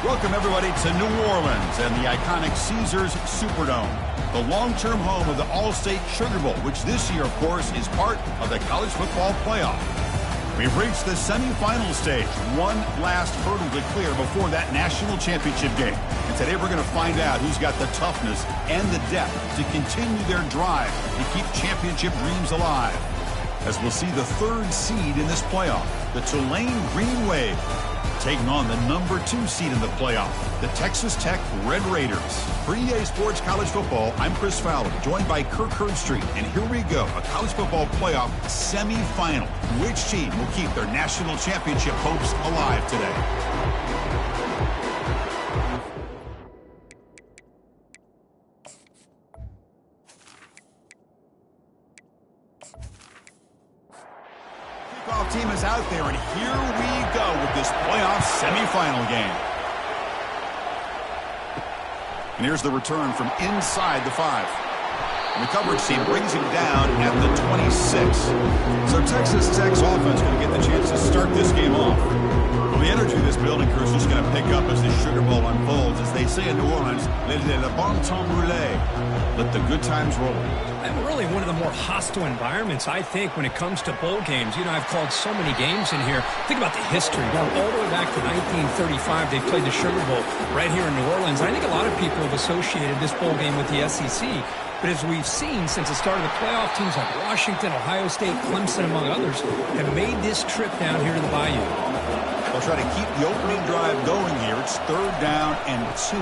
Welcome, everybody, to New Orleans and the iconic Caesars Superdome, the long-term home of the All-State Sugar Bowl, which this year, of course, is part of the college football playoff. We've reached the semifinal stage, one last hurdle to clear before that national championship game. And today we're going to find out who's got the toughness and the depth to continue their drive to keep championship dreams alive. As we'll see the third seed in this playoff, the Tulane Green Wave, taking on the number 2 seed in the playoff, the Texas Tech Red Raiders. For EA Sports College Football, I'm Chris Fowler, joined by Kirk Herbstreit. And here we go, a college football playoff semifinal. Which team will keep their national championship hopes alive today? Team is out there, and here we go with this playoff semifinal game. And here's the return from inside the 5. And the coverage team brings him down at the 26. So Texas Tech's offense going to get the chance to start this game off. Well, the energy of this building crew is just going to pick up as the Sugar Bowl unfolds. As they say in New Orleans, le bon temps brûlé. Let the good times roll. And really one of the more hostile environments, I think, when it comes to bowl games. You know, I've called so many games in here. Think about the history. Going all the way back to 1935, they played the Sugar Bowl right here in New Orleans. I think a lot of people have associated this bowl game with the SEC. But as we've seen since the start of the playoff, teams like Washington, Ohio State, Clemson, among others, have made this trip down here to the Bayou. They'll try to keep the opening drive going here. It's 3rd down and 2.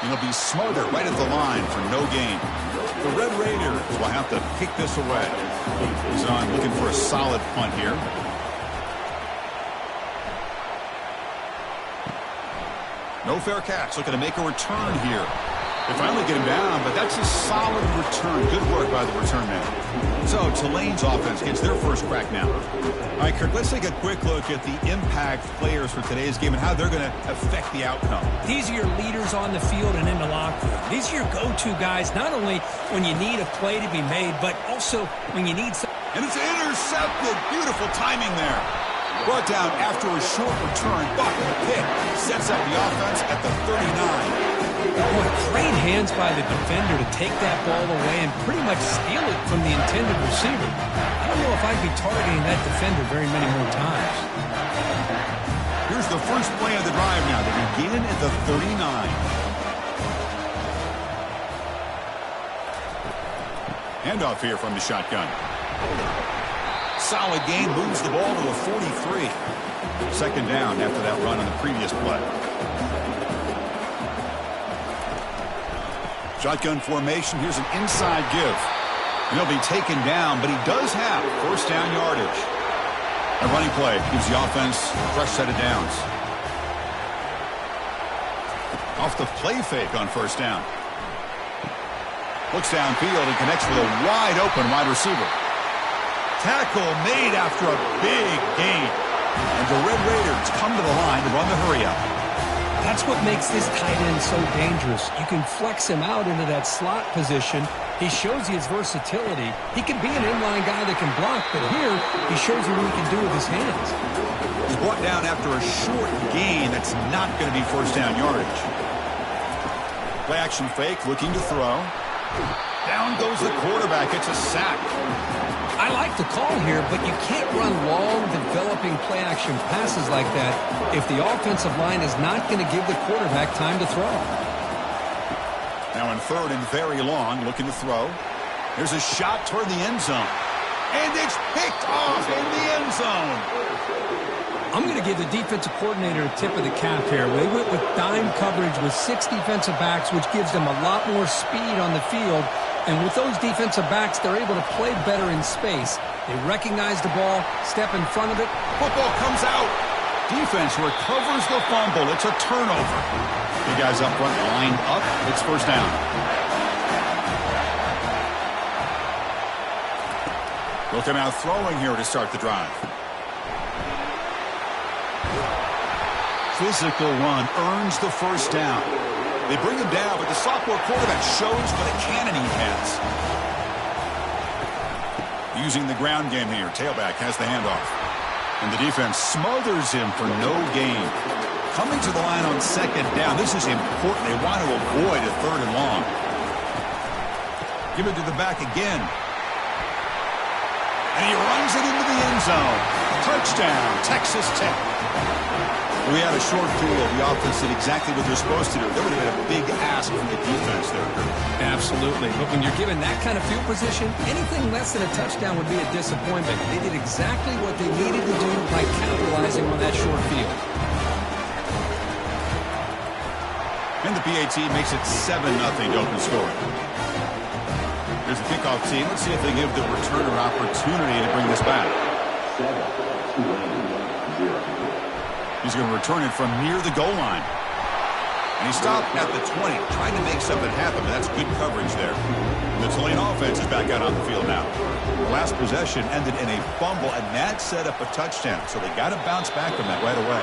And it'll be Smother right at the line for no gain. The Red Raiders will have to kick this away. He's on looking for a solid punt here. No fair catch. Looking to make a return here. They finally get him down, but that's a solid return. Good work by the return man. So Tulane's offense gets their first crack now. All right, Kirk, let's take a quick look at the impact players for today's game and how they're going to affect the outcome. These are your leaders on the field and in the locker room. These are your go-to guys, not only when you need a play to be made, but also when you need some. And it's intercepted. Beautiful timing there. Brought down after a short return. Buck, pick, sets up the offense at the 39. Boy, great hands by the defender to take that ball away and pretty much steal it from the intended receiver. I don't know if I'd be targeting that defender very many more times. Here's the first play of the drive now. They begin at the 39. Handoff here from the shotgun. Solid gain, moves the ball to a 43. 2nd down after that run on the previous play. Shotgun formation. Here's an inside give. He'll be taken down, but he does have 1st down yardage. A running play gives the offense a fresh set of downs. Off the play fake on 1st down. Looks downfield and connects with a wide open wide receiver. Tackle made after a big gain. And the Red Raiders come to the line to run the hurry up. That's what makes this tight end so dangerous. You can flex him out into that slot position. He shows you his versatility. He can be an inline guy that can block, but here he shows you what he can do with his hands. He's brought down after a short gain that's not going to be 1st down yardage. Play action fake, looking to throw. Down goes the quarterback. It's a sack. I like the call here, but you can't run long, developing play-action passes like that if the offensive line is not going to give the quarterback time to throw. Now in 3rd and very long, looking to throw. There's a shot toward the end zone. And it's picked off in the end zone. I'm going to give the defensive coordinator a tip of the cap here. They went with dime coverage with 6 defensive backs, which gives them a lot more speed on the field. And with those defensive backs, they're able to play better in space. They recognize the ball, step in front of it. Football comes out. Defense recovers the fumble. It's a turnover. The guys up front lined up. It's 1st down. They'll come out throwing here to start the drive. Physical run earns the 1st down. They bring him down, but the sophomore quarterback shows what a cannon he has. Using the ground game here. Tailback has the handoff. And the defense smothers him for no gain. Coming to the line on second down. This is important. They want to avoid a third and long. Give it to the back again. And he runs it into the end zone. Touchdown, Texas Tech. We had a short field. The offense did exactly what they're supposed to do. There would have been a big ask from the defense there. Absolutely. But when you're given that kind of field position, anything less than a touchdown would be a disappointment. They did exactly what they needed to do by capitalizing on that short field. And the PAT makes it 7-0 open scoring. Here's the kickoff team. Let's see if they give the returner opportunity to bring this back. He's going to return it from near the goal line. And he stopped at the 20, trying to make something happen. But that's good coverage there. The Tulane offense is back out on the field now. The last possession ended in a fumble, and that set up a touchdown. So they got to bounce back from that right away.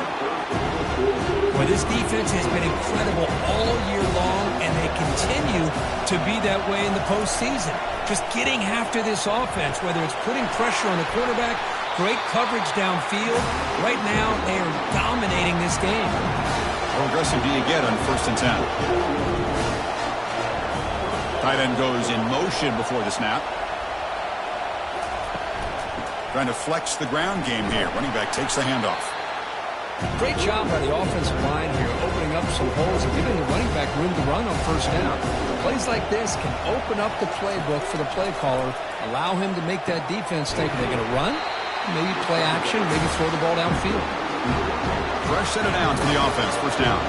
Well, this defense has been incredible all year long, and they continue to be that way in the postseason. Just getting after this offense, whether it's putting pressure on the quarterback, great coverage downfield. Right now, they are dominating this game. How aggressive do you get on 1st and 10? Tight end goes in motion before the snap. Trying to flex the ground game here. Running back takes the handoff. Great job by the offensive line here, opening up some holes and giving the running back room to run on 1st down. Plays like this can open up the playbook for the play caller, allow him to make that defense think, are they going to run? Maybe play action, maybe throw the ball downfield. Fresh set of downs for the offense, 1st down.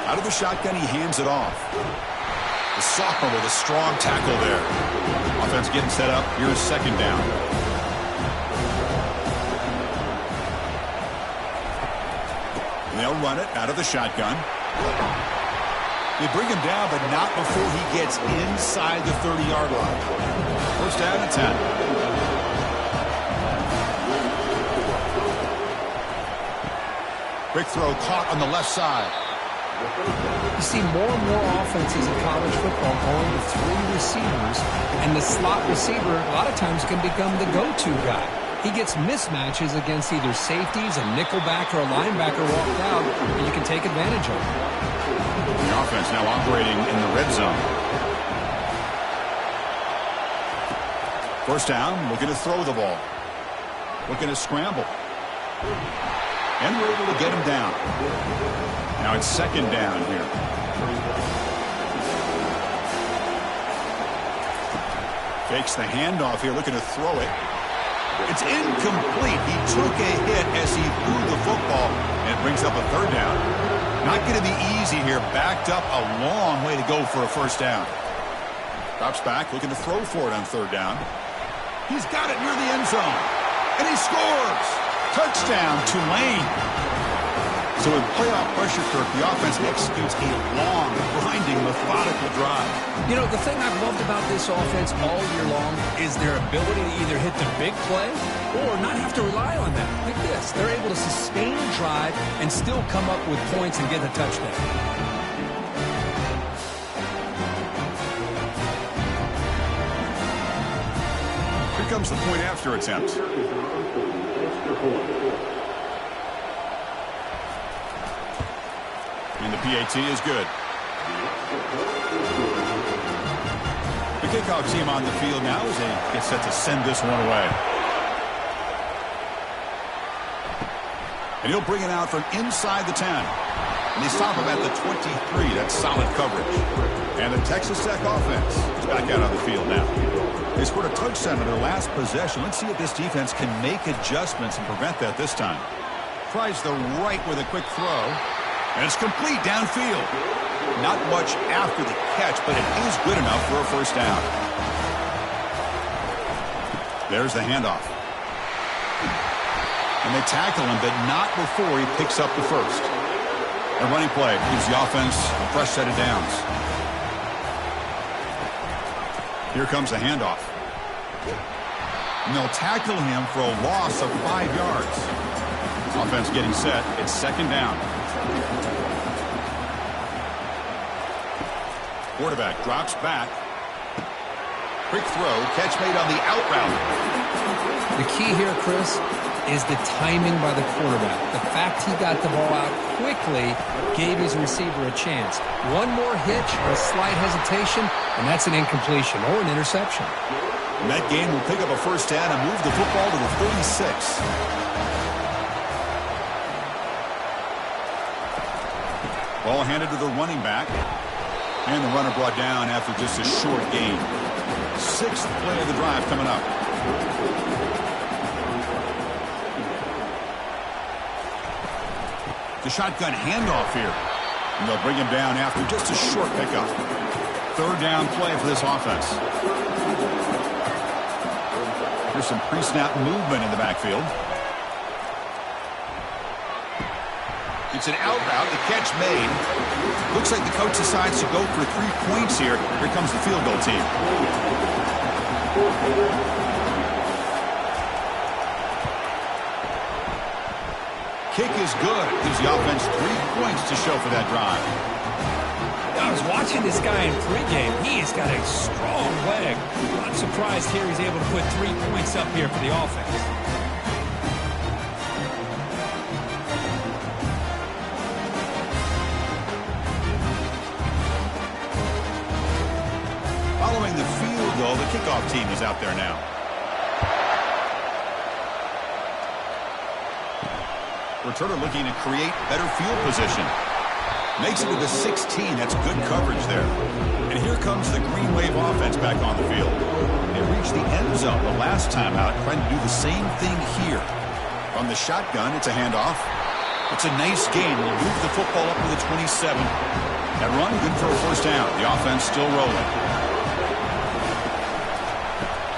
Out of the shotgun, he hands it off. The sophomore with a strong tackle there. Offense getting set up. Here's 2nd down. They'll run it out of the shotgun. They bring him down, but not before he gets inside the 30-yard line. 1st down and 10. Quick throw caught on the left side. You see more and more offenses in college football going with 3 receivers, and the slot receiver a lot of times can become the go-to guy. He gets mismatches against either safeties, a nickelback, or a linebacker walked out, and you can take advantage of it. The offense now operating in the red zone. 1st down, looking to throw the ball. Looking to scramble. And we're able to get him down. Now it's 2nd down here. Fakes the handoff here, looking to throw it. It's incomplete. He took a hit as he threw the football, and it brings up a 3rd down. Not going to be easy here. Backed up a long way to go for a 1st down. Drops back, looking to throw for it on 3rd down. He's got it near the end zone, and he scores. Touchdown, Tulane. So with playoff pressure, Kirk, the offense executes a long, grinding, methodical drive. You know, the thing I've loved about this offense all year long is their ability to either hit the big play or not have to rely on that. Like this, they're able to sustain a drive and still come up with points and get the touchdown. Here comes the point after attempt. And the PAT is good. The kickoff team on the field now as they get set to send this one away. And he'll bring it out from inside the 10. And they stop him at the 23. That's solid coverage. And the Texas Tech offense is back out on the field now. They scored a touchdown on their last possession. Let's see if this defense can make adjustments and prevent that this time. Tries the right with a quick throw. And it's complete downfield. Not much after the catch, but it is good enough for a 1st down. There's the handoff. And they tackle him, but not before he picks up the 1st. A running play gives the offense a fresh set of downs. Here comes the handoff. And they'll tackle him for a loss of 5 yards. Offense getting set. It's 2nd down. Quarterback drops back. Quick throw. Catch made on the out route. The key here, Chris, is the timing by the quarterback. The fact he got the ball out quickly gave his receiver a chance. One more hitch or a slight hesitation, and that's an incompletion or an interception. And that game will pick up a first down and move the football to the 36. Ball handed to the running back. And the runner brought down after just a short gain. Sixth play of the drive coming up. The shotgun handoff here. And they'll bring him down after just a short pickup. Third down play for this offense. There's some pre-snap movement in the backfield. It's an out route. The catch made. Looks like the coach decides to go for 3 points here. Here comes the field goal team. Kick is good. Gives the offense 3 points to show for that drive. I was watching this guy in pregame. He has got a strong leg. I'm surprised here he's able to put 3 points up here for the offense. Following the field goal, the kickoff team is out there now. Returner looking to create better field position. Makes it to the 16. That's good coverage there. And here comes the Green Wave offense back on the field. They reached the end zone the last time out, trying to do the same thing here. From the shotgun, it's a handoff. It's a nice gain. Will move the football up to the 27. That run, good for a first down. The offense still rolling.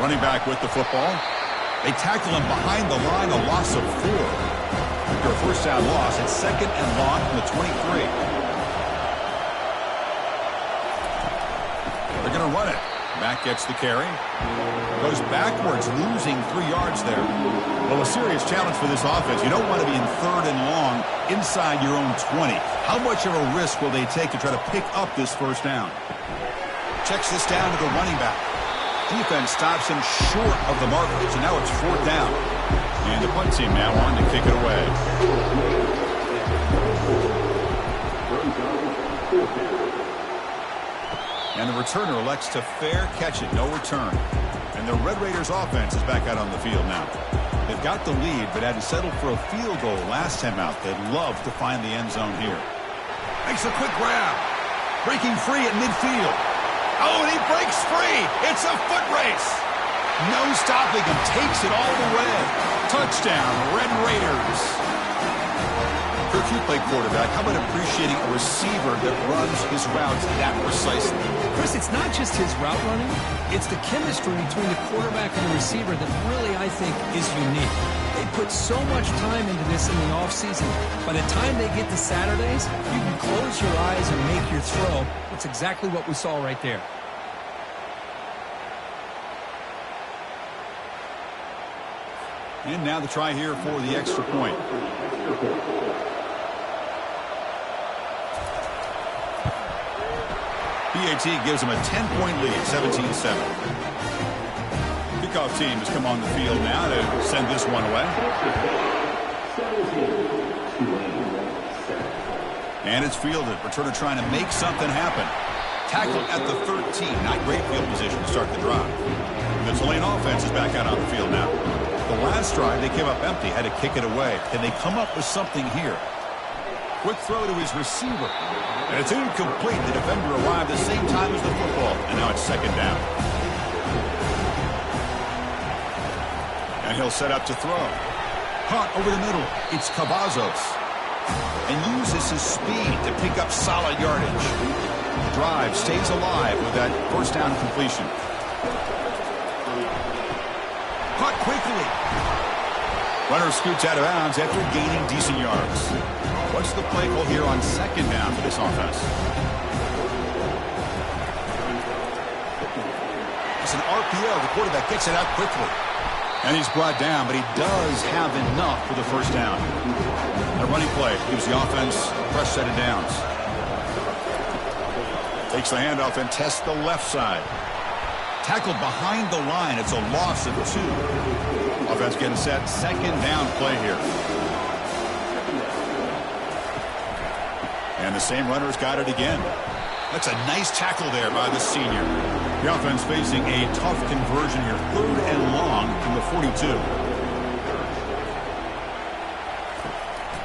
Running back with the football. They tackle him behind the line, a loss of 4. After a first down loss, it's second and long from the 23. They're going to run it. Mack gets the carry. Goes backwards, losing 3 yards there. Well, a serious challenge for this offense. You don't want to be in third and long inside your own 20. How much of a risk will they take to try to pick up this first down? Checks this down to the running back. Defense stops him short of the marker, so now it's 4th down. And the punt team now on to kick it away. And the returner elects to fair catch it, no return. And the Red Raiders offense is back out on the field now. They've got the lead, but had to settle for a field goal last time out. They'd love to find the end zone here. Makes a quick grab. Breaking free at midfield. Oh, and he breaks free. It's a foot race. No stopping him. Takes it all the way. Touchdown, Red Raiders. If you play quarterback, how about appreciating a receiver that runs his routes that precisely? Chris, it's not just his route running. It's the chemistry between the quarterback and the receiver that really, I think, is unique. They put so much time into this in the offseason. By the time they get to Saturdays, you can close your eyes and make your throw. That's exactly what we saw right there. And now the try here for the extra point. PAT gives them a 10-point lead, 17-7. Kickoff team has come on the field now to send this one away. And it's fielded. Returner trying to make something happen. Tackled at the 13. Not great field position to start the drive. The Tulane offense is back out on the field now. The last drive, they came up empty, had to kick it away. Can they come up with something here? Quick throw to his receiver. And it's incomplete. The defender arrived the same time as the football. And now it's second down. And he'll set up to throw. Caught over the middle. It's Cavazos. And uses his speed to pick up solid yardage. The drive stays alive with that first down completion. Caught quickly. Runner scoots out of bounds after gaining decent yards. What's the play call here on second down for this offense? It's an RPO. The quarterback gets it out quickly. And he's brought down, but he does have enough for the first down. A running play gives the offense a fresh set of downs. Takes the handoff and tests the left side. Tackled behind the line. It's a loss of 2. Offense getting set. Second down play here. And the same runner's got it again. That's a nice tackle there by the senior. The offense facing a tough conversion here. 3rd and long from the 42.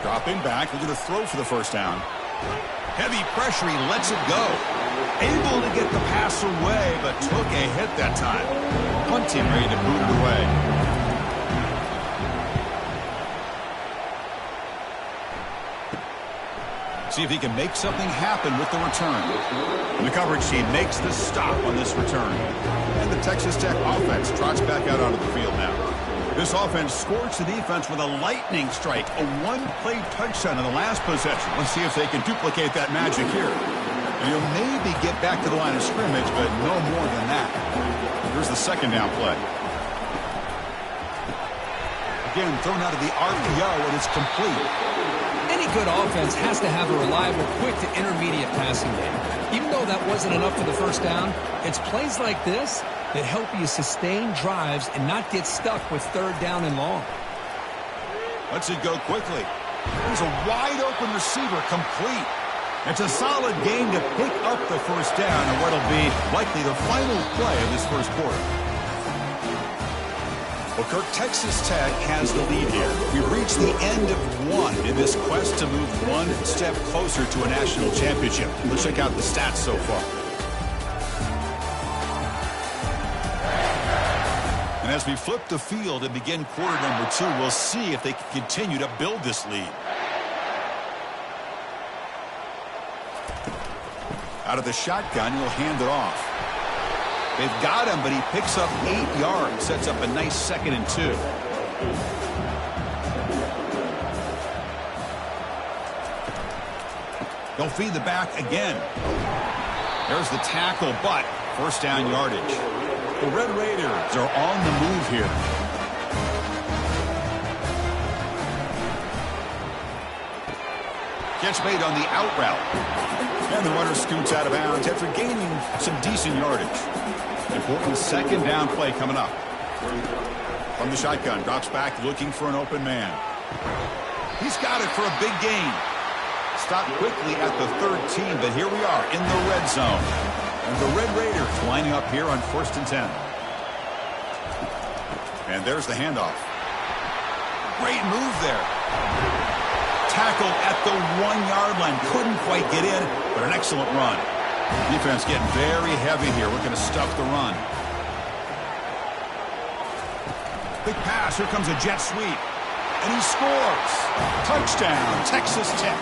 Dropping back. We're going to throw for the first down. Heavy pressure. He lets it go. Able to get the pass away, but took a hit that time. Punt team ready to boot it away. See if he can make something happen with the return. And the coverage team makes the stop on this return. And the Texas Tech offense trots back out onto the field now. This offense scorched the defense with a lightning strike. A one-play touchdown in the last possession. Let's see if they can duplicate that magic here. And you'll maybe get back to the line of scrimmage, but no more than that. Here's the second down play. Again, thrown out of the RPO, and it's complete. Any good offense has to have a reliable, quick to intermediate passing game. Even though that wasn't enough for the first down, it's plays like this that help you sustain drives and not get stuck with 3rd down and long. Lets it go quickly. There's a wide-open receiver, complete. It's a solid game to pick up the first down and what'll be likely the final play of this first quarter. Well, Kirk, Texas Tech has the lead here. We've reached the end of 1 in this quest to move one step closer to a national championship. Let's check out the stats so far. And as we flip the field and begin quarter number 2, we'll see if they can continue to build this lead. Out of the shotgun, he'll hand it off. They've got him, but he picks up 8 yards. Sets up a nice 2nd and 2. They'll feed the back again. There's the tackle, but first down yardage. The Red Raiders are on the move here. Catch made on the out route. And the runner scoots out of bounds after gaining some decent yardage. Important second down play coming up. From the shotgun, drops back looking for an open man. He's got it for a big gain. Stopped quickly at the 13, but here we are in the red zone. And the Red Raiders lining up here on 1st and 10. And there's the handoff. Great move there. Tackled at the 1-yard line. Couldn't quite get in, but an excellent run. Defense getting very heavy here. We're going to stuff the run. Big pass. Here comes a jet sweep. And he scores. Touchdown, Texas Tech.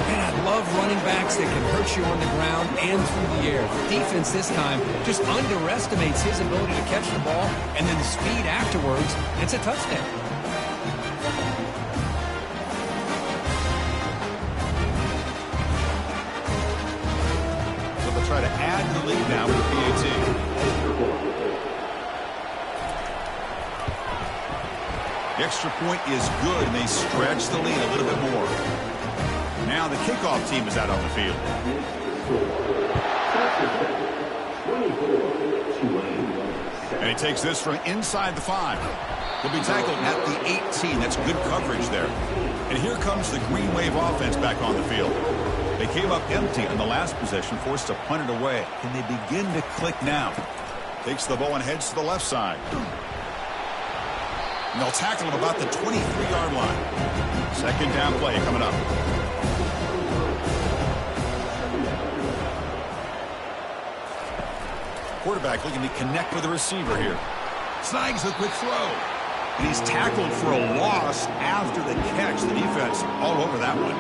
Man, I love running backs that can hurt you on the ground and through the air. The defense this time just underestimates his ability to catch the ball, and then the speed afterwards. It's a touchdown. Try to add to the lead now with the PAT. The extra point is good, and they stretch the lead a little bit more. Now the kickoff team is out on the field. And he takes this from inside the 5. He'll be tackled at the 18. That's good coverage there. And here comes the Green Wave offense back on the field. They came up empty on the last possession, forced to punt it away. Can they begin to click now? Takes the ball and heads to the left side. And they'll tackle him about the 23-yard line. Second down play coming up. Quarterback looking to connect with the receiver here. Snags a quick throw. And he's tackled for a loss after the catch. The defense all over that one.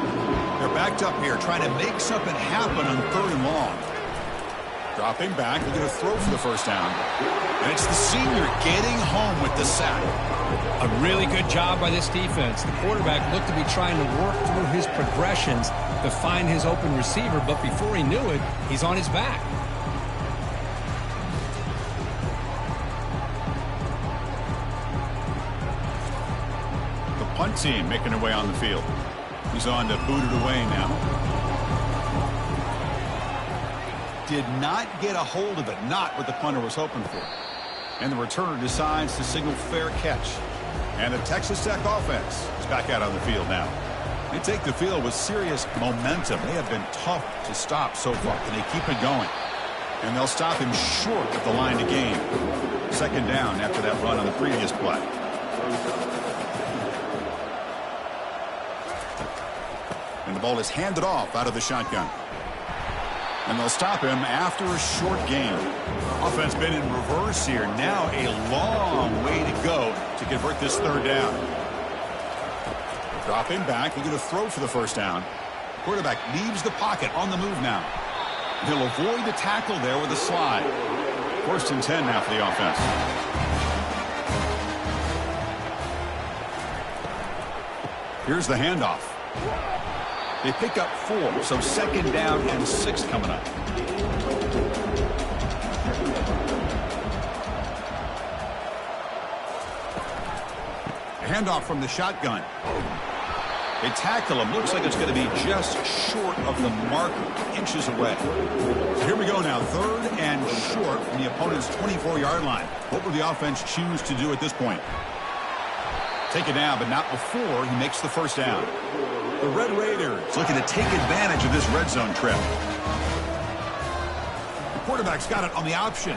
They're backed up here trying to make something happen on 3rd and long. Dropping back, we're going to throw for the first down. And it's the senior getting home with the sack. A really good job by this defense. The quarterback looked to be trying to work through his progressions to find his open receiver, but before he knew it, he's on his back. The punt team making their way on the field. He's on to boot it away now. did not get a hold of it, not what the punter was hoping for. And the returner decides to signal fair catch. And the Texas Tech offense is back out on the field now. They take the field with serious momentum. They have been tough to stop so far. Can they keep it going? And they'll stop him short of the line to gain. Second down after that run on the previous play. And the ball is handed off out of the shotgun. And they'll stop him after a short gain. Offense been in reverse here. Now a long way to go to convert this third down. Drop him back. He's going to throw for the first down. Quarterback leaves the pocket on the move now. He'll avoid the tackle there with a slide. 1st and 10 now for the offense. Here's the handoff. They pick up 4, so 2nd down and 6 coming up. A handoff from the shotgun. They tackle him. Looks like it's going to be just short of the marker, inches away. So here we go now. 3rd and short from the opponent's 24-yard line. What will the offense choose to do at this point? Take it down, but not before he makes the first down. The Red Raiders looking to take advantage of this red zone trip. The quarterback's got it on the option.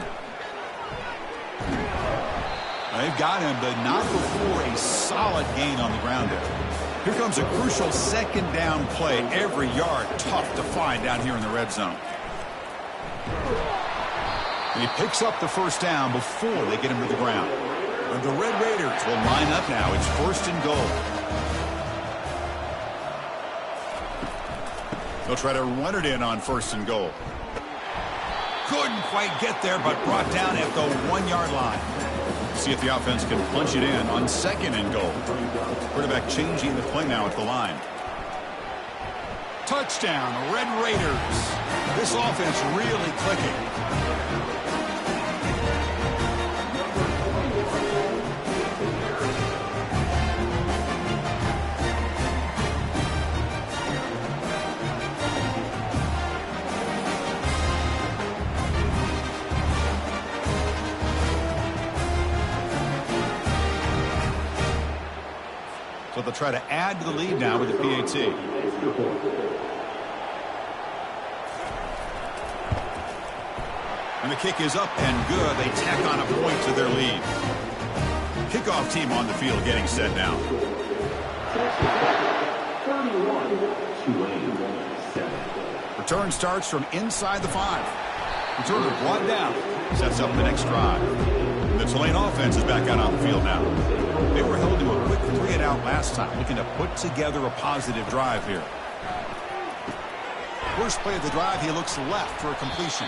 They've got him, but not before a solid gain on the ground there. Here comes a crucial 2nd down play. Every yard tough to find down here in the red zone. And he picks up the first down before they get him to the ground. And the Red Raiders will line up now. It's 1st and goal. They'll try to run it in on 1st and goal. Couldn't quite get there, but brought down at the 1-yard line. See if the offense can punch it in on 2nd and goal. Quarterback changing the play now at the line. Touchdown, Red Raiders. This offense really clicking. So they'll try to add to the lead now with the PAT. And the kick is up and good. They tack on a point to their lead. Kickoff team on the field getting set now. Return starts from inside the 5. Returner brought down. Sets up the next drive. The Tulane offense is back out on the field now. They were held to a quick 3-and-out last time, looking to put together a positive drive here. First play of the drive, he looks left for a completion.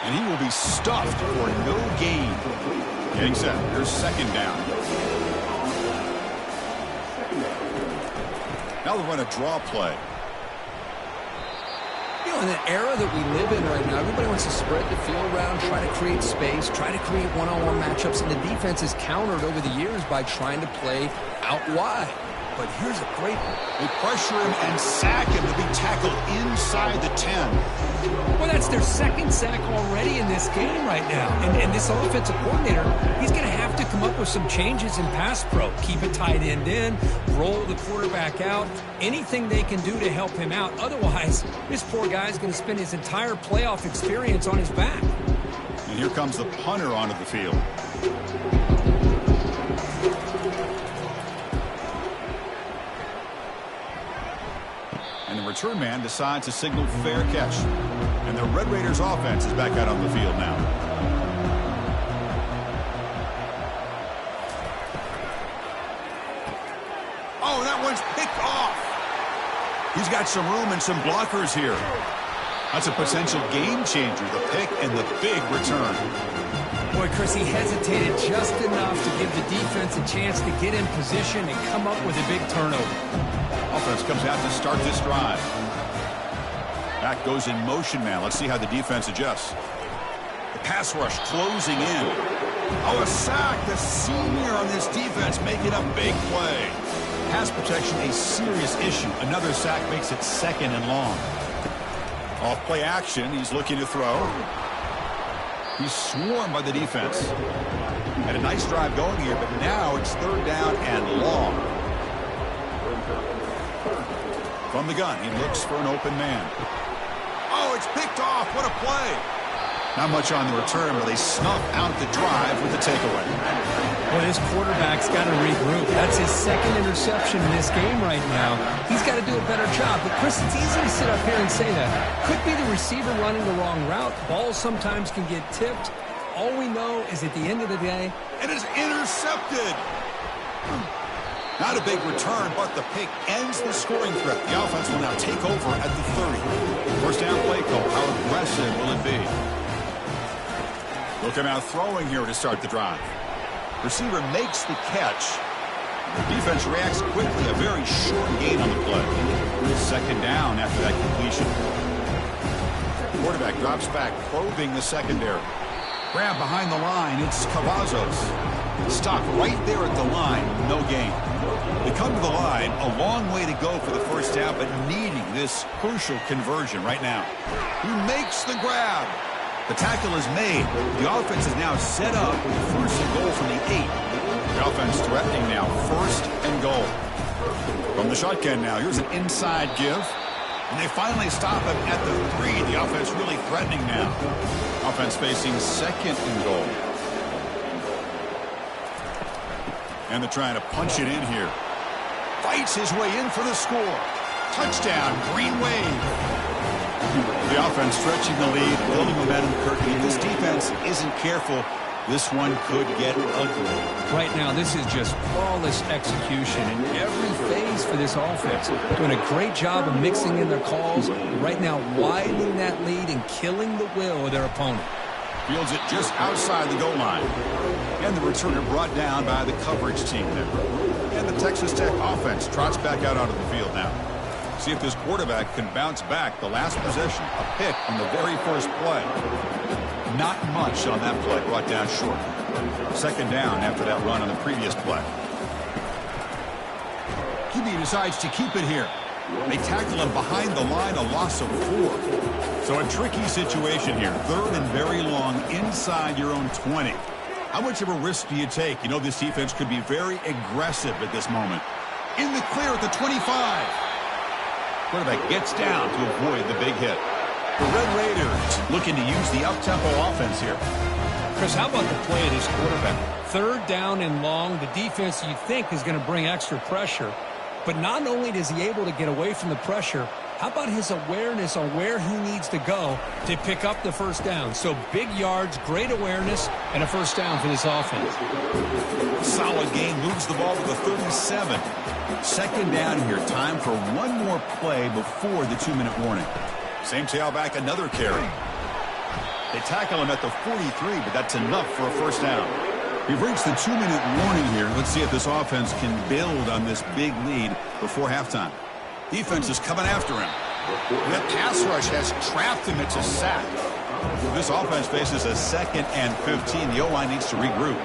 And he will be stuffed for no gain. Getting set. Here's 2nd down. Now they'll run a draw play. You know, in the era that we live in right now, everybody wants to spread the field around, try to create space, try to create one-on-one matchups, and the defense is countered over the years by trying to play out wide. But here's a great one. They pressure him and sack him to be tackled inside the 10. Well, that's their 2nd sack already in this game right now. And this offensive coordinator, he's going to have to come up with some changes in pass pro. Keep a tight end in, roll the quarterback out, anything they can do to help him out. Otherwise, this poor guy's going to spend his entire playoff experience on his back. And here comes the punter onto the field. And the return man decides to signal fair catch. And the Red Raiders offense is back out on the field now. Oh, that one's picked off. He's got some room and some blockers here. That's a potential game changer, the pick and the big return. Boy, Chris, he hesitated just enough to give the defense a chance to get in position and come up with a big turnover. Offense comes out to start this drive. Back goes in motion now. Let's see how the defense adjusts. The pass rush closing in. Oh, a sack. The senior on this defense making a big play. Pass protection a serious issue. Another sack makes it 2nd and long. Off play action. He's looking to throw. He's swarmed by the defense. Had a nice drive going here, but now it's third down and long. From the gun, he looks for an open man. Oh, it's picked off. What a play. Not much on the return, but they snuff out the drive with the takeaway. Well, his quarterback's got to regroup. That's his second interception in this game right now. He's got to do a better job. But, Chris, it's easy to sit up here and say that. Could be the receiver running the wrong route. Balls sometimes can get tipped. All we know is at the end of the day, it is intercepted. Not a big return, but the pick ends the scoring threat. The offense will now take over at the 30. First down play call. How aggressive will it be? Looking out throwing here to start the drive. Receiver makes the catch. The defense reacts quickly. A very short gain on the play. Second down after that completion. Quarterback drops back, probing the secondary. Grab behind the line. It's Cavazos. Stopped right there at the line. No gain. They come to the line. A long way to go for the first down, but needing this crucial conversion right now. He makes the grab. The tackle is made. The offense is now set up with first and goal from the 8. The offense threatening now. First and goal. From the shotgun now. Here's an inside give. And they finally stop him at the 3. The offense really threatening now. Offense facing second and goal. And they're trying to punch it in here. Fights his way in for the score. Touchdown, Green Wave. The offense stretching the lead, building momentum. Kirky, if this defense isn't careful, this one could get ugly. Right now, this is just flawless execution in every phase for this offense. Doing a great job of mixing in their calls. Right now, widening that lead and killing the will of their opponent. Fields it just outside the goal line. And the returner brought down by the coverage team member. And the Texas Tech offense trots back out onto the field now. See if this quarterback can bounce back. The last possession, a pick on the very first play. Not much on that play, brought down short. Second down after that run on the previous play. QB decides to keep it here. They tackle him behind the line, a loss of 4. So a tricky situation here. Third and very long inside your own 20. How much of a risk do you take? You know this defense could be very aggressive at this moment. In the clear at the 25. Quarterback gets down to avoid the big hit. The Red Raiders looking to use the up-tempo offense here. Chris, how about the play of this quarterback? Third down and long. The defense you think is going to bring extra pressure. But not only is he able to get away from the pressure, how about his awareness on where he needs to go to pick up the first down? So big yards, great awareness, and a first down for this offense. Solid game, moves the ball to the 37. Second down here. Time for one more play before the 2-minute warning. Same tailback, another carry. They tackle him at the 43, but that's enough for a first down. We've reached the 2-minute warning here. Let's see if this offense can build on this big lead before halftime. Defense is coming after him. That pass rush has trapped him. It's a sack. This offense faces a 2nd and 15. The O-line needs to regroup.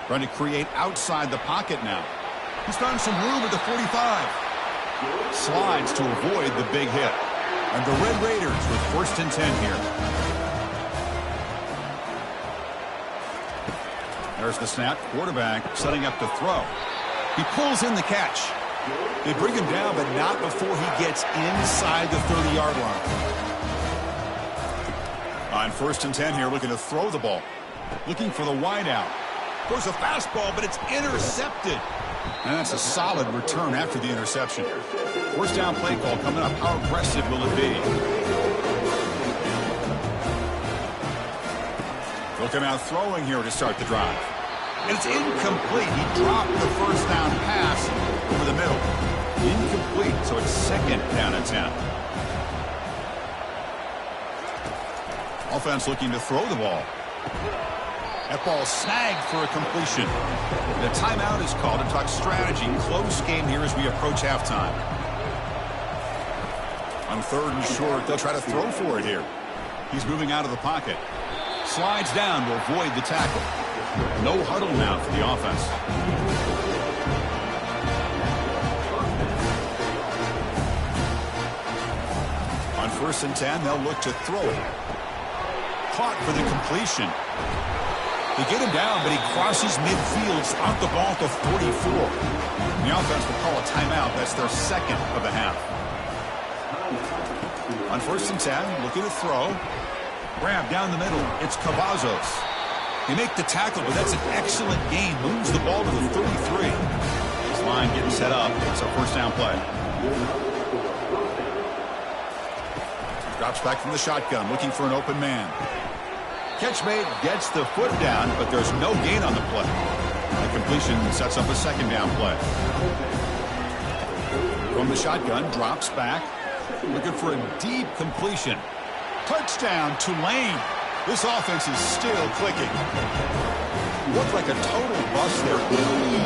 Trying to create outside the pocket now. He's found some room at the 45. Slides to avoid the big hit. And the Red Raiders with first and 10 here. There's the snap. Quarterback setting up to throw. He pulls in the catch. They bring him down, but not before he gets inside the 30-yard line. On first and 10 here, looking to throw the ball. Looking for the wideout. Goes a fastball, but it's intercepted. And that's a solid return after the interception. First down play call coming up. How aggressive will it be? Looking out throwing here to start the drive. And it's incomplete. He dropped the first down pass over the middle. Incomplete, so it's second down and 10. Offense looking to throw the ball. That ball snagged for a completion. The timeout is called to talk strategy. Close game here as we approach halftime. On third and short, they'll try to throw for it here. He's moving out of the pocket. Slides down to avoid the tackle. No huddle now for the offense. On 1st and 10, they'll look to throw it. Caught for the completion. They get him down, but he crosses midfield, out the ball to 44. The offense will call a timeout. That's their second of the half. On 1st and 10, looking to throw. Grab down the middle. It's Cavazos. They make the tackle, but that's an excellent gain. Moves the ball to the 33. This line getting set up. It's a 1st down play. Drops back from the shotgun, looking for an open man. Catch made, gets the foot down, but there's no gain on the play. The completion sets up a 2nd down play. From the shotgun, drops back, looking for a deep completion. Touchdown, Tulane. This offense is still clicking. Looked like a total bust there.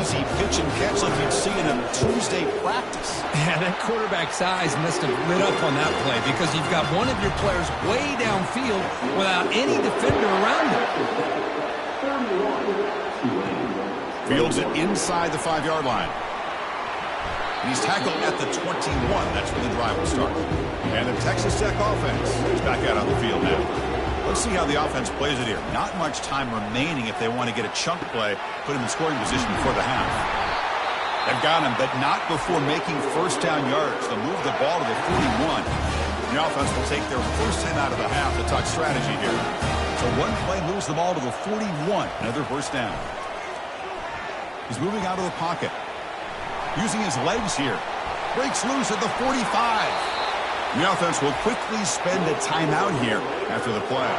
Easy pitch and catch like you'd see in a Tuesday practice. Yeah, that quarterback's eyes must have lit up on that play because you've got one of your players way downfield without any defender around him. Fields it inside the 5-yard line. And he's tackled at the 21. That's where the drive will start. And the Texas Tech offense is back out on the field now. Let's see how the offense plays it here. Not much time remaining if they want to get a chunk play, put him in scoring position before the half. They've got him, but not before making 1st down yards. They'll move the ball to the 41. The offense will take their first hit out of the half to talk strategy here. So one play moves the ball to the 41. Another 1st down. He's moving out of the pocket. Using his legs here. Breaks loose at the 45. The offense will quickly spend a timeout here after the play.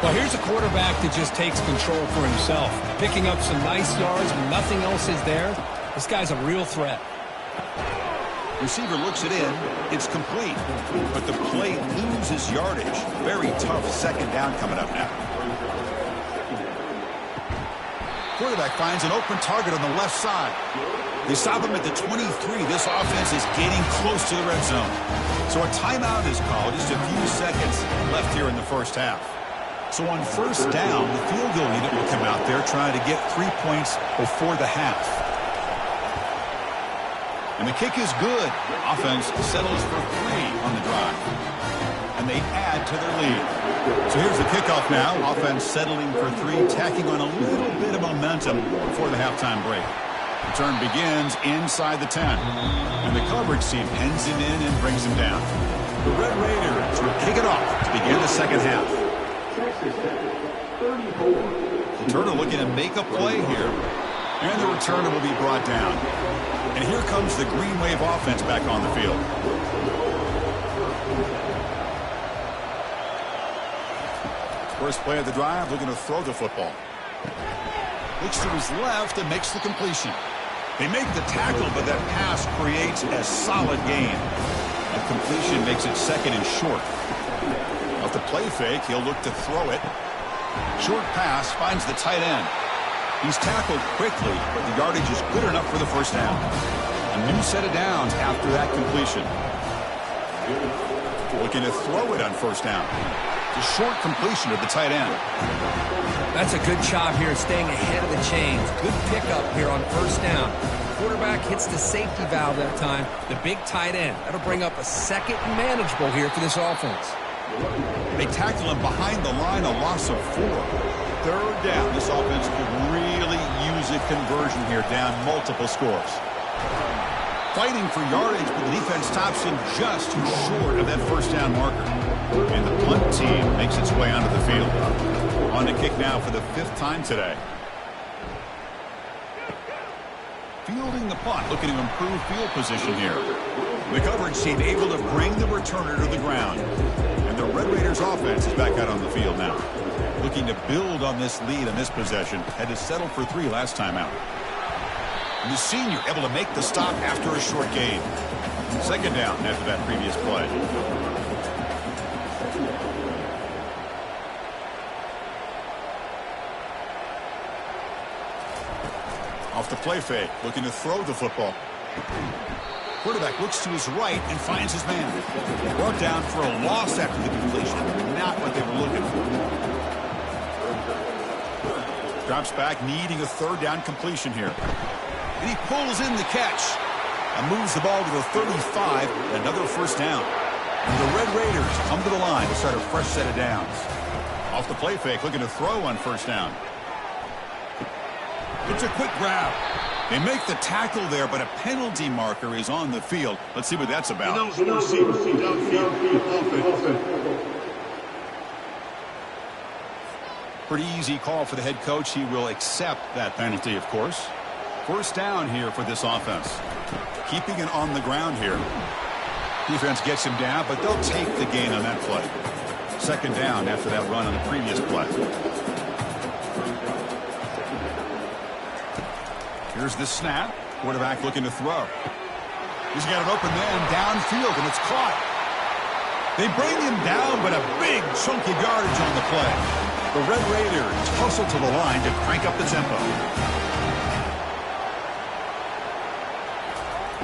Well, here's a quarterback that just takes control for himself. Picking up some nice yards when nothing else is there. This guy's a real threat. Receiver looks it in. It's complete. But the play loses yardage. Very tough 2nd down coming up now. Quarterback finds an open target on the left side. They stop him at the 23. This offense is getting close to the red zone. So a timeout is called. Just a few seconds left here in the 1st half. So on 1st down, the field goal unit will come out there trying to get 3 points before the half. And the kick is good. Offense settles for 3 on the drive. And they add to their lead. So here's the kickoff now. Offense settling for 3, tacking on a little bit of momentum before the halftime break. Return begins inside the 10. And the coverage team pens him in and brings him down. The Red Raiders will kick it off to begin the 2nd half. Returner looking to make a play here. And the returner will be brought down. And here comes the Green Wave offense back on the field. First play of the drive, looking to throw the football. Looks to his left and makes the completion. They make the tackle, but that pass creates a solid gain. A completion makes it 2nd and short. Off the play fake, he'll look to throw it. Short pass finds the tight end. He's tackled quickly, but the yardage is good enough for the 1st down. A new set of downs after that completion. Looking to throw it on 1st down. It's a short completion to the tight end. That's a good job here staying ahead of the chains. Good pickup here on 1st down. Quarterback hits the safety valve that time. The big tight end. That'll bring up a 2nd and manageable here for this offense. They tackle him behind the line, a loss of 4. 3rd down. This offense could really use a conversion here, down multiple scores. Fighting for yardage, but the defense stops him just too short of that 1st down marker. And the punt team makes its way onto the field. On to kick now for the 5th time today. Fielding the punt, looking to improve field position here. The coverage team able to bring the returner to the ground. And the Red Raiders offense is back out on the field now. Looking to build on this lead on this possession. Had to settle for 3 last time out. And the senior able to make the stop after a short gain. 2nd down after that previous play. Off the play fake, looking to throw the football. Quarterback looks to his right and finds his man. Brought down for a loss after the completion. Not what they were looking for. Drops back, needing a 3rd down completion here. And he pulls in the catch. And moves the ball to the 35. Another 1st down. And the Red Raiders come to the line to start a fresh set of downs. Off the play fake, looking to throw on first down. It's a quick grab. They make the tackle there, but a penalty marker is on the field. Let's see what that's about. Pretty easy call for the head coach. He will accept that penalty, of course. First down here for this offense. Keeping it on the ground here. Defense gets him down, but they'll take the gain on that play. Second down after that run on the previous play. Here's the snap. Quarterback looking to throw. He's got an open man downfield, and it's caught. They bring him down, but a big chunky yardage on the play. The Red Raiders hustle to the line to crank up the tempo.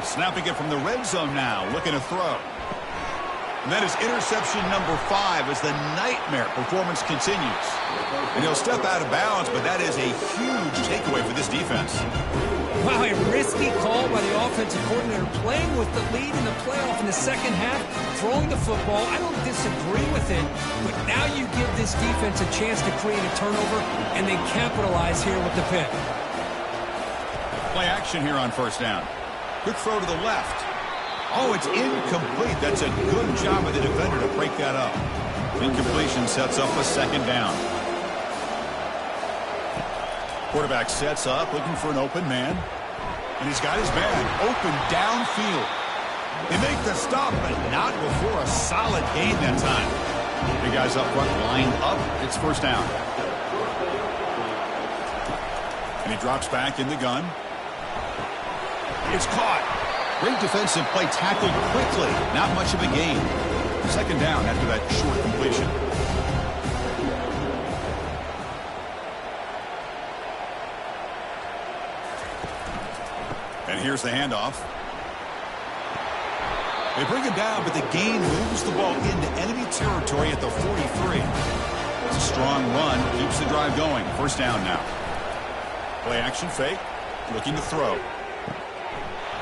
Snapping it from the red zone now, looking to throw. And that is interception number 5 as the nightmare performance continues. And he'll step out of bounds, but that is a huge takeaway for this defense. Wow, a risky call by the offensive coordinator, playing with the lead in the playoff in the second half, throwing the football. I don't disagree with it, but now you give this defense a chance to create a turnover, and they capitalize here with the pick. Play action here on first down. Quick throw to the left. Oh, it's incomplete. That's a good job of the defender to break that up. Incompletion sets up a second down. Quarterback sets up, looking for an open man. And he's got his man open downfield. They make the stop, but not before a solid gain that time. The guys up front lined up. It's first down. And he drops back in the gun. It's caught. Great defensive play, tackled quickly. Not much of a gain. Second down after that short completion. And here's the handoff. They bring him down, but the gain moves the ball into enemy territory at the 43. It's a strong run, keeps the drive going. First down now. Play action fake, looking to throw.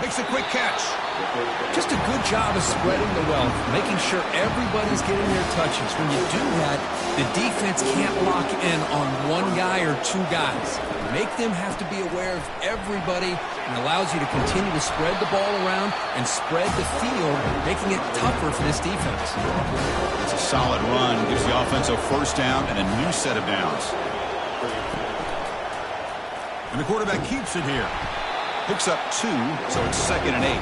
Makes a quick catch. Just a good job of spreading the wealth, making sure everybody's getting their touches. When you do that, the defense can't lock in on one guy or two guys. Make them have to be aware of everybody, and allows you to continue to spread the ball around and spread the field, making it tougher for this defense. It's a solid run. Gives the offense a first down and a new set of downs. And the quarterback keeps it here. Picks up 2, so it's 2nd and 8.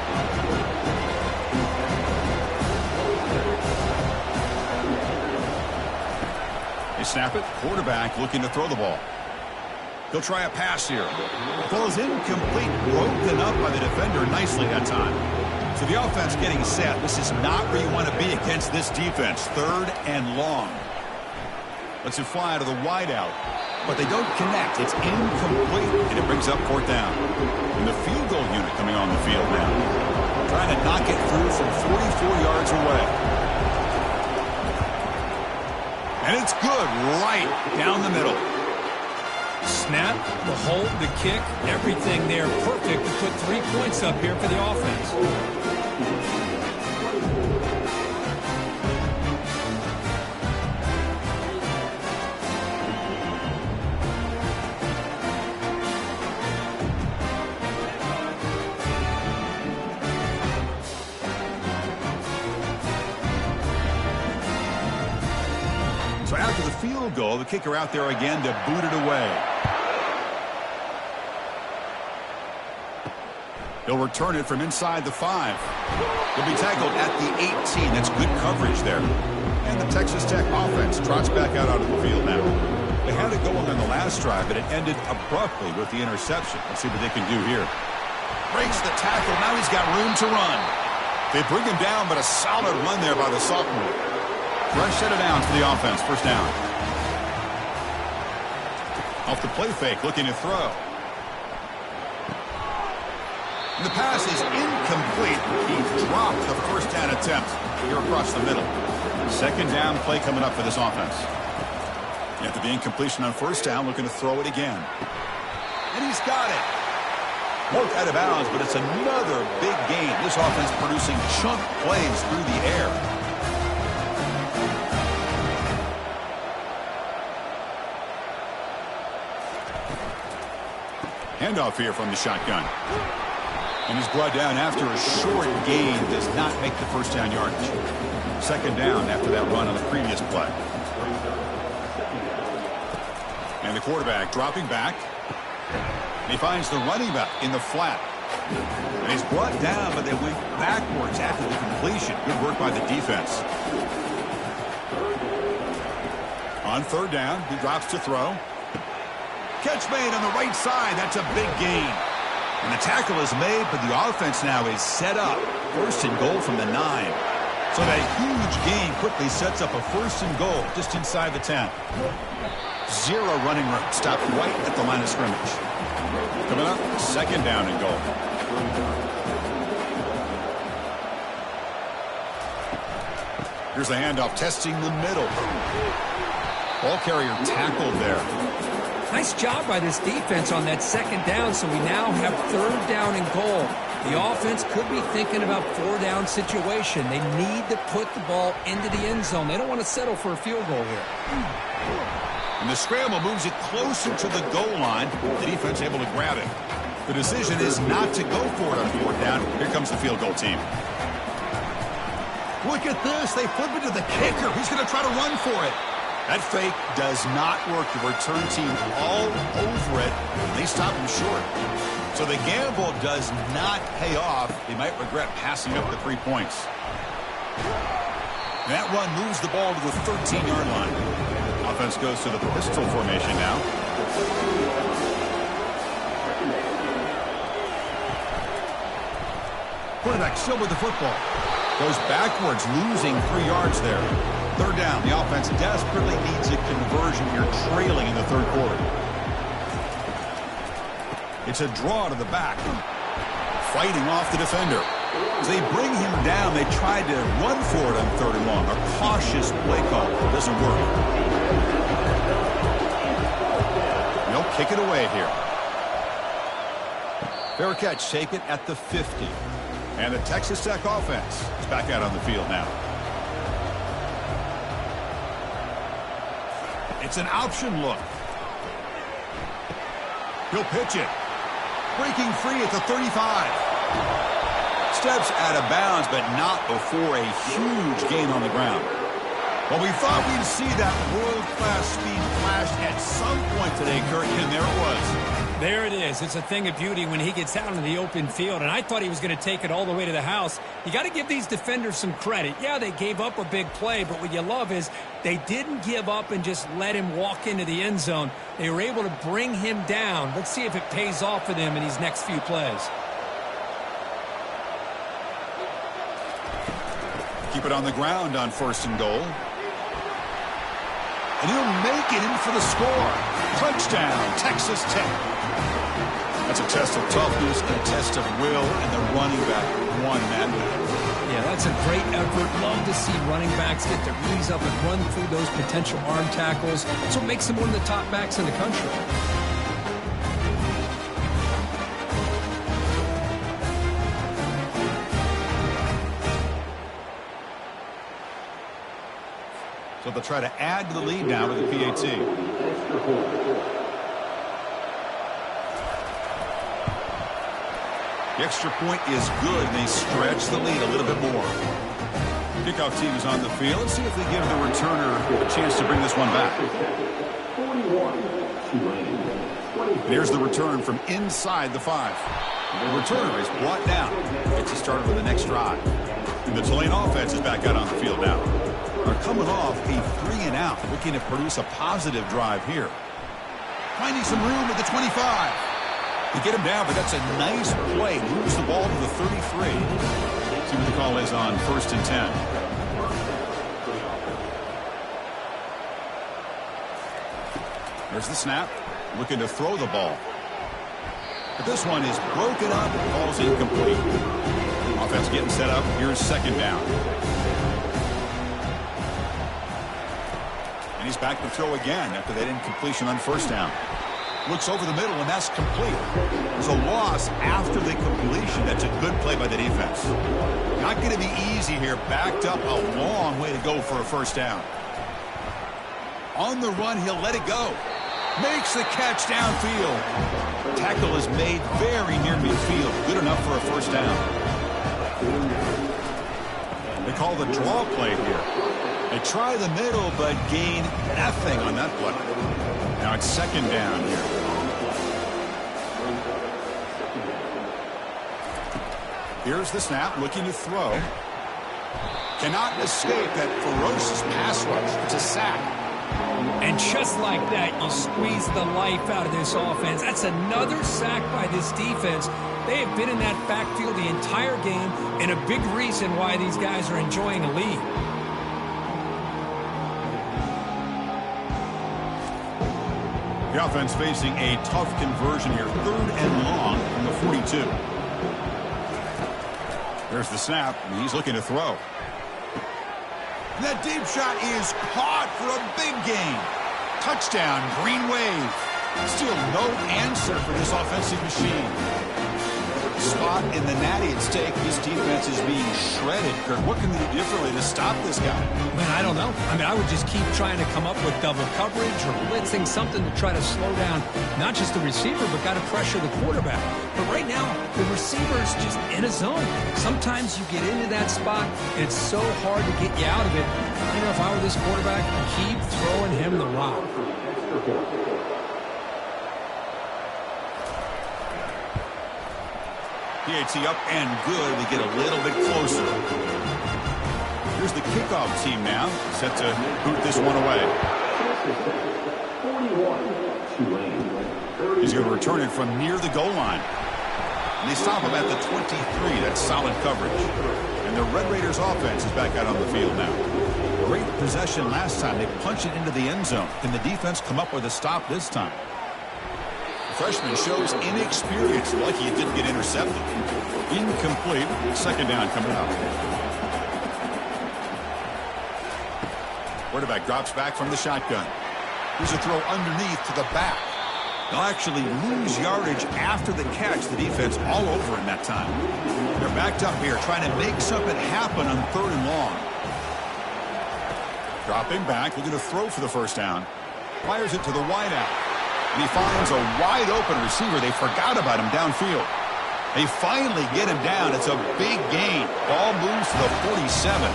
They snap it. Quarterback looking to throw the ball. He'll try a pass here. Ball is incomplete, broken up by the defender nicely that time. So the offense getting set. This is not where you want to be against this defense. 3rd and long. Lets it fly to the wideout. But they don't connect. It's incomplete, and it brings up 4th down. And the field goal unit coming on the field now. Trying to knock it through from 44 yards away. And it's good right down the middle. Snap, the hold, the kick, everything there perfect to put 3 points up here for the offense. So after the field goal, the kicker out there again to boot it away. He'll return it from inside the 5. He'll be tackled at the 18. That's good coverage there. And the Texas Tech offense trots back out onto the field now. They had it going on the last drive, but it ended abruptly with the interception. Let's see what they can do here. Breaks the tackle. Now he's got room to run. They bring him down, but a solid run there by the sophomore. Fresh set of downs for the offense. First down. Off the play fake, looking to throw. And the pass is incomplete. He dropped the first down attempt here across the middle. Second down play coming up for this offense. After the incompletion on first down, looking to throw it again. And he's got it. Poked out of bounds, but it's another big gain. This offense producing chunk plays through the air. handoff here from the shotgun. And he's brought down after a short gain. Does not make the first down yardage. Second down after that run on the previous play. And the quarterback dropping back. And he finds the running back in the flat. And he's brought down, but they went backwards after the completion. Good work by the defense. On third down, he drops to throw. Catch made on the right side. That's a big gain. And the tackle is made, but the offense now is set up. First and goal from the 9. So that huge gain quickly sets up a first and goal just inside the 10. Zero running room. Stopped right at the line of scrimmage. Coming up, second down and goal. Here's the handoff, testing the middle. Ball carrier tackled there. Nice job by this defense on that second down, so we now have third down and goal. The offense could be thinking about four-down situation. They need to put the ball into the end zone. They don't want to settle for a field goal here. And the scramble moves it closer to the goal line. The defense able to grab it. The decision is not to go for it on fourth down. Here comes the field goal team. Look at this. They flip it to the kicker. He's going to try to run for it. That fake does not work. The return team all over it. They stop him short. So the gamble does not pay off. They might regret passing up the 3 points. That run moves the ball to the 13-yard line. Offense goes to the pistol formation now. Quarterback still with the football. Goes backwards, losing 3 yards there. Third down. The offense desperately needs a conversion here, trailing in the third quarter. It's a draw to the back. Fighting off the defender. As they bring him down, they tried to run for it on third and long. A cautious play call. Doesn't work. They'll kick it away here. Fair catch, take it at the 50. And the Texas Tech offense is back out on the field now. It's an option look. He'll pitch it. Breaking free at the 35. Steps out of bounds, but not before a huge gain on the ground. Well, we thought we'd see that world-class speed flash at some point today, Kirk, and there it was. There it is. It's a thing of beauty when he gets out in the open field, and I thought he was going to take it all the way to the house. You got to give these defenders some credit. Yeah, they gave up a big play, but what you love is they didn't give up and just let him walk into the end zone. They were able to bring him down. Let's see if it pays off for them in these next few plays. Keep it on the ground on first and goal. And he'll make it in for the score. Touchdown, Texas Tech. That's a test of toughness and a test of will, and the running back won that. Yeah, that's a great effort. Love to see running backs get their knees up and run through those potential arm tackles. That's what makes them one of the top backs in the country. So they'll try to add to the lead now with the PAT. The extra point is good, and they stretch the lead a little bit more. Kickoff team is on the field. Let's see if they give the returner a chance to bring this one back. And here's the return from inside the 5. The returner is brought down. It's a starter for the next drive. And the Tulane offense is back out on the field now. They're coming off a 3-and-out, looking to produce a positive drive here. Finding some room at the 25. They get him down, but that's a nice play. Moves the ball to the 33. See what the call is on first and 10. There's the snap. Looking to throw the ball. But this one is broken up and falls incomplete. Offense getting set up. Here's second down. And he's back to throw again after that incompletion on first down. Looks over the middle, and that's complete. There's a loss after the completion. That's a good play by the defense. Not going to be easy here. Backed up a long way to go for a first down. On the run, he'll let it go. Makes the catch downfield. Tackle is made very near midfield. Good enough for a first down. They call the draw play here. They try the middle, but gain nothing on that play. Now it's second down here. Here's the snap, looking to throw. Cannot escape that ferocious pass rush. It's a sack. And just like that, you squeeze the life out of this offense. That's another sack by this defense. They have been in that backfield the entire game, and a big reason why these guys are enjoying a lead. The offense facing a tough conversion here. 3rd and long from the 42. There's the snap, and he's looking to throw. And that deep shot is caught for a big gain. Touchdown, Green Wave. Still no answer for this offensive machine. Spot in the natty at stake. This defense is being shredded. Kurt, what can they do differently to stop this guy? Man, I don't know. I mean, I would just keep trying to come up with double coverage or blitzing, something to try to slow down not just the receiver, but got to pressure the quarterback. But right now, the receiver's just in a zone. Sometimes you get into that spot, and it's so hard to get you out of it. You know, if I were this quarterback, keep throwing him the rock. PAT up and good. We get a little bit closer. Here's the kickoff team now, set to boot this one away. He's going to return it from near the goal line. And they stop him at the 23. That's solid coverage. And the Red Raiders offense is back out on the field now. Great possession last time. They punch it into the end zone. Can the defense come up with a stop this time? Freshman shows inexperience. Lucky it didn't get intercepted. Incomplete. Second down coming up. Quarterback drops back from the shotgun. Here's a throw underneath to the back. They'll actually lose yardage after the catch. The defense all over in that time. They're backed up here trying to make something happen on 3rd and long. Dropping back, looking to throw for the first down. Fires it to the wideout. And he finds a wide-open receiver. They forgot about him downfield. They finally get him down. It's a big gain. Ball moves to the 47.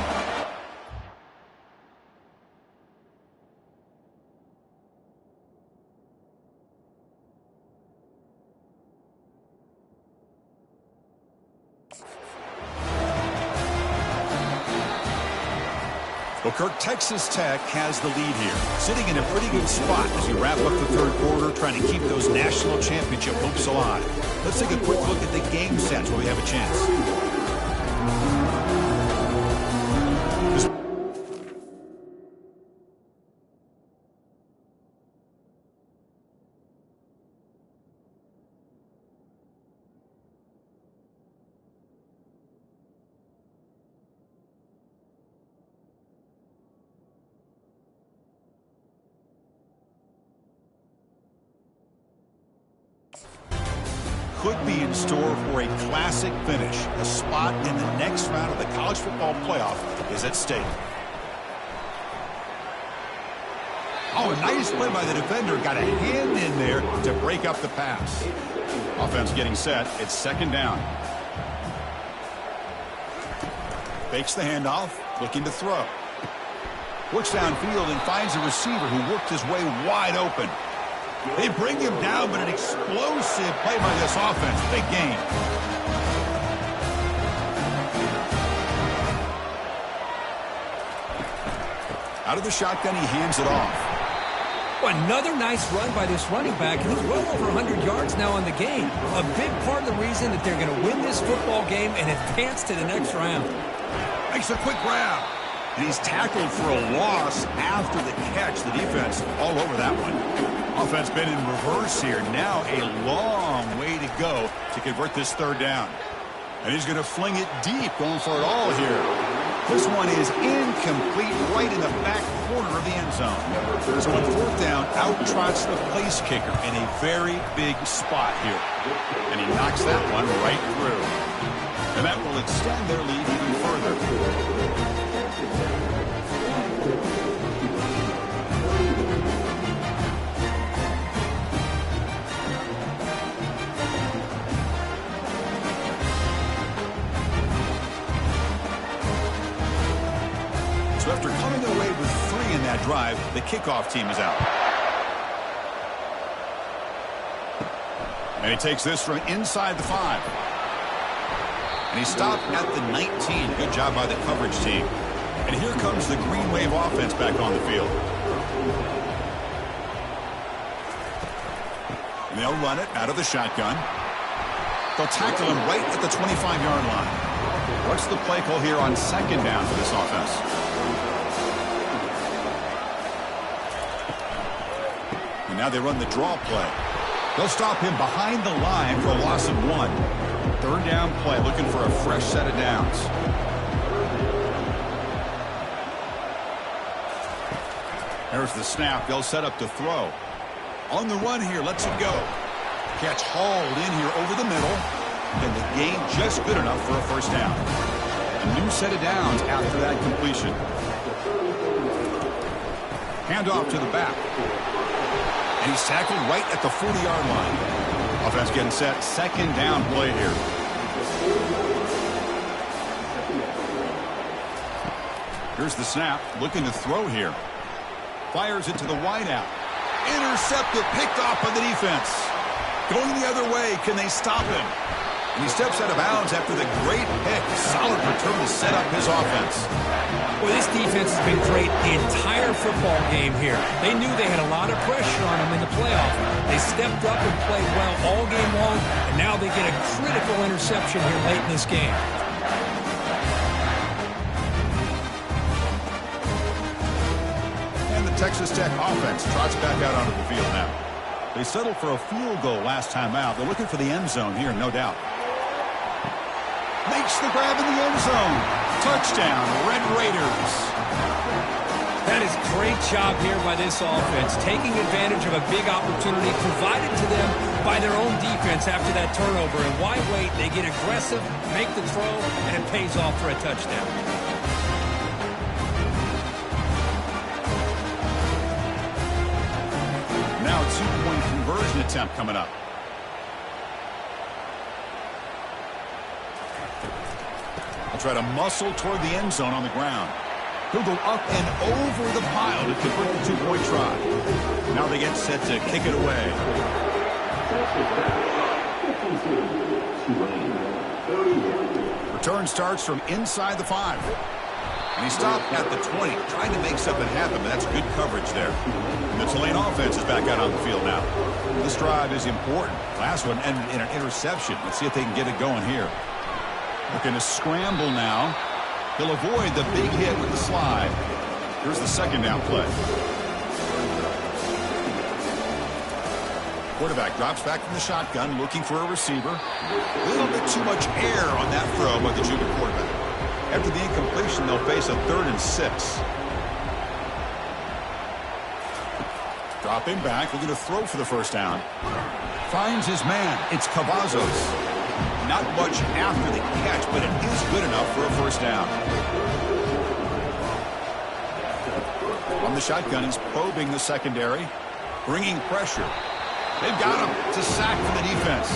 Well, Kirk, Texas Tech has the lead here, sitting in a pretty good spot as we wrap up the 3rd quarter, trying to keep those national championship hopes alive. Let's take a quick look at the game sets where we have a chance. Could be in store for a classic finish. A spot in the next round of the college football playoff is at stake. Oh, a nice play by the defender. Got a hand in there to break up the pass. Offense getting set. It's second down. Fakes the handoff. Looking to throw. Looks downfield and finds a receiver who worked his way wide open. They bring him down, but an explosive play by this offense. Big gain. Out of the shotgun, he hands it off. Well, another nice run by this running back, and he's well over 100 yards now on the game. A big part of the reason that they're going to win this football game and advance to the next round. Makes a quick grab. And he's tackled for a loss after the catch. The defense all over that one. Offense been in reverse here. Now a long way to go to convert this 3rd down. And he's going to fling it deep, going for it all here. This one is incomplete, right in the back corner of the end zone. So on 4th down, out trots the place kicker in a very big spot here. And he knocks that one right through. And that will extend their lead even further. After coming away with 3 in that drive, the kickoff team is out. And he takes this from inside the 5. And he stopped at the 19. Good job by the coverage team. And here comes the Green Wave offense back on the field. And they'll run it out of the shotgun. They'll tackle him right at the 25-yard line. What's the play call here on second down for this offense? And now they run the draw play. They'll stop him behind the line for a loss of 1. Third down play, looking for a fresh set of downs. There's the snap. They'll set up to throw. On the run here, lets it go. Catch hauled in here over the middle. And the gain just good enough for a first down. A new set of downs after that completion. Handoff to the back. And he's tackled right at the 40-yard line. Offense getting set. Second down play here. Here's the snap. Looking to throw here. Fires it to the wideout. Intercepted. Picked off by the defense. Going the other way. Can they stop him? And he steps out of bounds after the great pick. Solid return to set up his offense. Well, this defense has been great the entire football game here. They knew they had a lot of pressure on them in the playoff. They stepped up and played well all game long, and now they get a critical interception here late in this game. And the Texas Tech offense trots back out onto the field now. They settled for a field goal last time out. They're looking for the end zone here, no doubt. Makes the grab in the end zone. Touchdown, Red Raiders. That is great job here by this offense, taking advantage of a big opportunity provided to them by their own defense after that turnover. And why wait? They get aggressive, make the throw, and it pays off for a touchdown. Now a two-point conversion attempt coming up. Try to muscle toward the end zone on the ground. He'll go up and over the pile to convert the two-point try. Now they get set to kick it away. Return starts from inside the 5. And he stopped at the 20, trying to make something happen, but that's good coverage there. And the Tulane offense is back out on the field now. This drive is important. Last one ended in an interception. Let's see if they can get it going here. Looking to scramble now. He'll avoid the big hit with the slide. Here's the second down play. Quarterback drops back from the shotgun, looking for a receiver. A little bit too much air on that throw by the junior quarterback. After the incompletion, they'll face a 3rd and 6. Dropping back, looking to throw for the first down. Finds his man. It's Cavazos. Not much after the catch, but it is good enough for a first down. On the shotgun, he's probing the secondary, bringing pressure. They've got him to sack for the defense.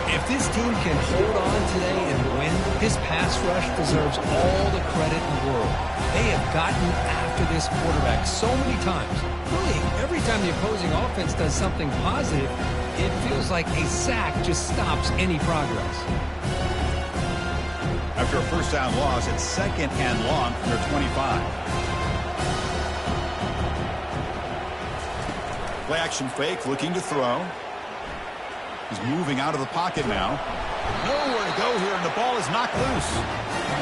If this team can hold on today and win, this pass rush deserves all the credit in the world. They have gotten after this quarterback so many times. Really, every time the opposing offense does something positive, it feels like a sack just stops any progress. After a first down loss, it's 2nd and long from their 25. Play action fake, looking to throw. He's moving out of the pocket now. Nowhere to go here, and the ball is knocked loose.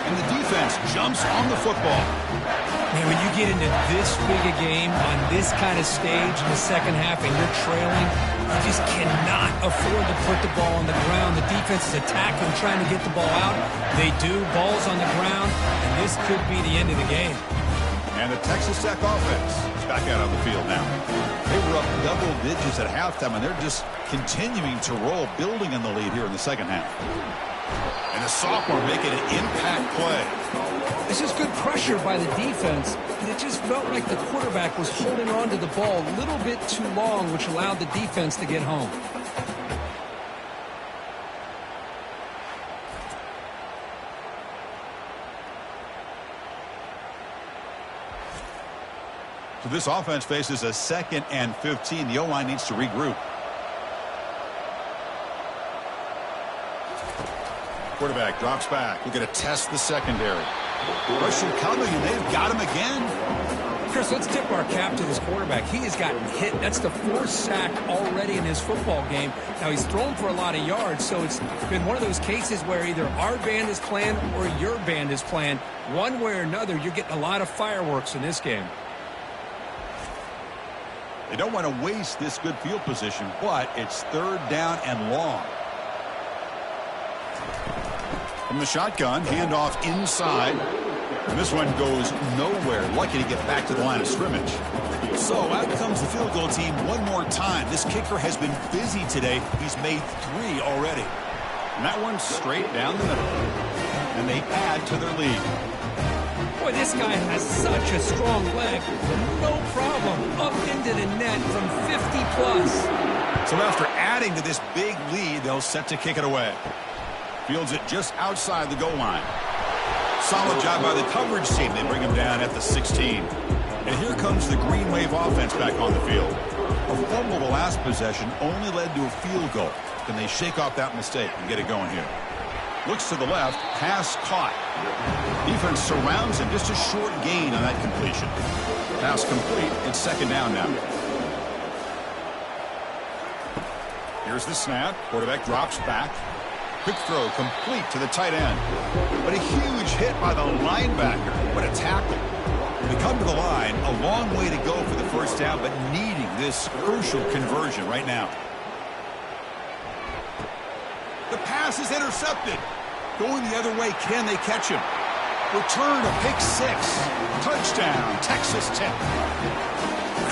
And the defense jumps on the football. Man, when you get into this big a game on this kind of stage in the second half and you're trailing, you just cannot afford to put the ball on the ground. The defense is attacking, trying to get the ball out. They do. Ball's on the ground, and this could be the end of the game. And the Texas Tech offense is back out on the field now. They were up double digits at halftime, and they're just continuing to roll, building on the lead here in the second half. And the sophomore making an impact play. This is good pressure by the defense, and it just felt like the quarterback was holding on to the ball a little bit too long, which allowed the defense to get home. So this offense faces a 2nd and 15. The O-line needs to regroup. Quarterback drops back. We're going to test the secondary. Russian coming, and they've got him again. Chris, let's tip our cap to this quarterback. He has gotten hit. That's the 4th sack already in his football game. Now, he's thrown for a lot of yards, so it's been one of those cases where either our band is playing or your band is playing. One way or another, you're getting a lot of fireworks in this game. They don't want to waste this good field position, but it's 3rd down and long. From the shotgun, handoff inside. And this one goes nowhere. Lucky to get back to the line of scrimmage. So out comes the field goal team one more time. This kicker has been busy today. He's made 3 already. And that one's straight down the middle. And they add to their lead. Boy, this guy has such a strong leg. No problem. Up into the net from 50 plus. So after adding to this big lead, they'll set to kick it away. Fields it just outside the goal line. Solid job by the coverage team. They bring him down at the 16. And here comes the Green Wave offense back on the field. A fumble the last possession only led to a field goal. Can they shake off that mistake and get it going here? Looks to the left. Pass caught. Defense surrounds him. Just a short gain on that completion. Pass complete. It's 2nd down now. Here's the snap. Quarterback drops back. Quick throw complete to the tight end. But a huge hit by the linebacker. What a tackle. They come to the line. A long way to go for the 1st down, but needing this crucial conversion right now. The pass is intercepted. Going the other way. Can they catch him? Return a pick 6. Touchdown, Texas Tech.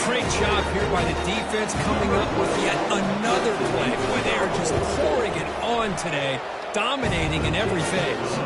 Great job here by the defense coming up with yet another play. Boy, they are just pouring it on today, dominating in every phase.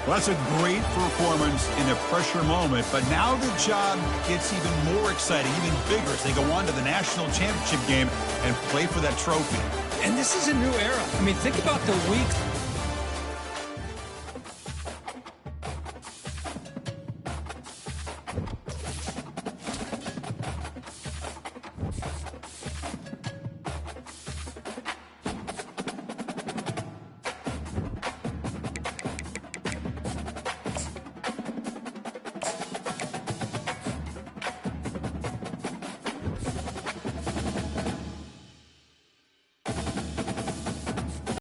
Well, that's a great performance in a pressure moment, but now the job gets even more exciting, even bigger as they go on to the national championship game and play for that trophy. And this is a new era. I mean, think about the weeks